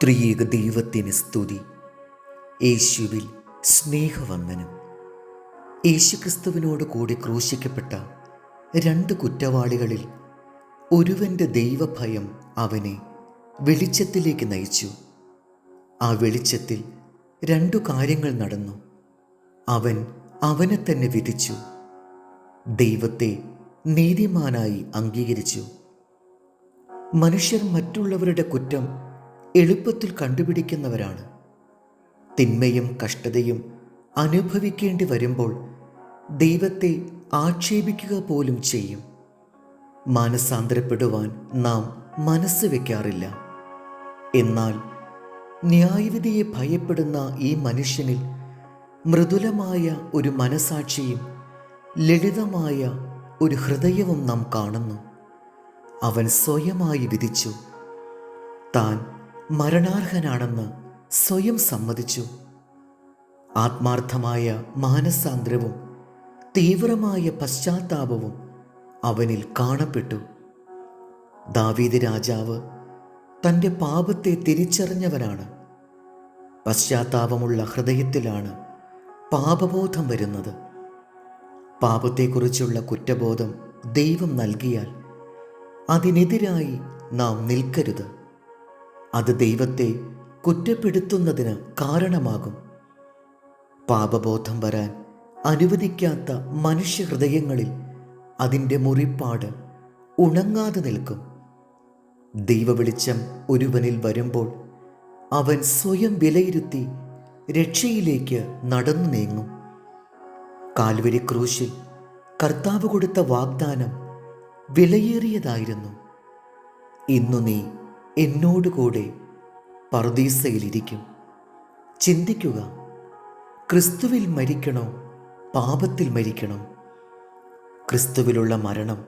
ത്രിയേക ദൈവത്തിന് സ്തുതി. യേശുവിൽ സ്നേഹവന്ദനം. യേശുക്രിസ്തുവിനോട് കൂടി ക്രൂശിക്കപ്പെട്ട രണ്ട് കുറ്റവാളികളിൽ ഒരുവൻ്റെ ദൈവഭയം അവനെ വെളിച്ചത്തിലേക്ക് നയിച്ചു. ആ വെളിച്ചത്തിൽ രണ്ടു കാര്യങ്ങൾ നടന്നു. അവൻ അവനെ തന്നെ വിധിച്ചു, ദൈവത്തെ നീതിമാനായി അംഗീകരിച്ചു. മനുഷ്യർ മറ്റുള്ളവരുടെ കുറ്റം എളുപ്പത്തിൽ കണ്ടുപിടിക്കുന്നവരാണ്. തിന്മയും കഷ്ടതയും അനുഭവിക്കേണ്ടി വരുമ്പോൾ ദൈവത്തെ ആക്ഷേപിക്കുക പോലും ചെയ്യും. മാനസാന്തരപ്പെടുവാൻ നാം മനസ്സ് വയ്ക്കാറില്ല. എന്നാൽ ന്യായവിധിയെ ഭയപ്പെടുന്ന ഈ മനുഷ്യനിൽ മൃദുലമായ ഒരു മനസാക്ഷിയും ലളിതമായ ഒരു ഹൃദയവും നാം കാണുന്നു. അവൻ സ്വയമായി വിധിച്ചു. താൻ മരണാർഹനാണെന്ന് സ്വയം സമ്മതിച്ചു. ആത്മാർത്ഥമായ മാനസാന്തരവും തീവ്രമായ പശ്ചാത്താപവും അവനിൽ കാണപ്പെട്ടു. ദാവീദ് രാജാവ് തൻ്റെ പാപത്തെ തിരിച്ചറിഞ്ഞവനാണ്. പശ്ചാത്താപമുള്ള ഹൃദയത്തിലാണ് പാപബോധം വരുന്നത്. പാപത്തെക്കുറിച്ചുള്ള കുറ്റബോധം ദൈവം നൽകിയാൽ അതിനെതിരായി നാം നിൽക്കരുത്. അത് ദൈവത്തെ കുറ്റപ്പെടുത്തുന്നതിന് കാരണമാകും. പാപബോധം വരാൻ അനുവദിക്കാത്ത മനുഷ്യഹൃദയങ്ങളിൽ അതിൻ്റെ മുറിപ്പാട് ഉണങ്ങാതെ നിൽക്കും. ദൈവവെളിച്ചം ഒരുവനിൽ വരുമ്പോൾ അവൻ സ്വയം വിലയിരുത്തി രക്ഷയിലേക്ക് നടന്നു നീങ്ങും. കാൽവരി ക്രൂശിൽ കർത്താവ് കൊടുത്ത വാഗ്ദാനം വിലയേറിയതായിരുന്നു. ഇന്നു നീ എന്നോടുകൂടെ പറുദീസയിലിരിക്കും. ചിന്തിക്കുക, ക്രിസ്തുവിൽ മരിക്കണോ പാപത്തിൽ മരിക്കണോ? ക്രിസ്തുവിലുള്ള മരണം,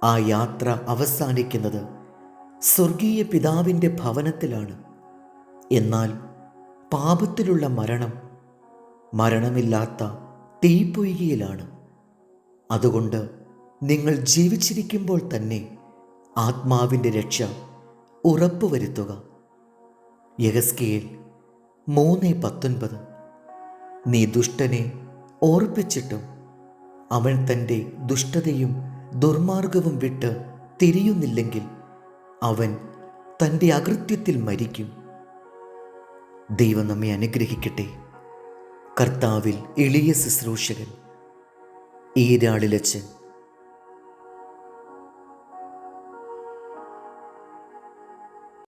ആ യാത്ര അവസാനിക്കുന്നത് സ്വർഗീയ പിതാവിൻ്റെ ഭവനത്തിലാണ്. എന്നാൽ പാപത്തിലുള്ള മരണം മരണമില്ലാത്ത തീപ്പൊയ്കയിലാണ്. അതുകൊണ്ട് നിങ്ങൾ ജീവിച്ചിരിക്കുമ്പോൾ തന്നെ ആത്മാവിൻ്റെ രക്ഷ ഉറപ്പുവരുത്തുക. യെഹെസ്കേൽ 3:19. നീ ദുഷ്ടനെ ഓർപ്പിച്ചിട്ടും അവൻ തൻ്റെ ദുഷ്ടതയും ദുർമാർഗവും വിട്ട് തിരിയുന്നില്ലെങ്കിൽ അവൻ തൻ്റെ അകൃത്യത്തിൽ മരിക്കും. ദൈവം നമ്മെ അനുഗ്രഹിക്കട്ടെ. കർത്താവിൽ എളിയ ശുശ്രൂഷകൻ ഈരാളിലച്ചൻ.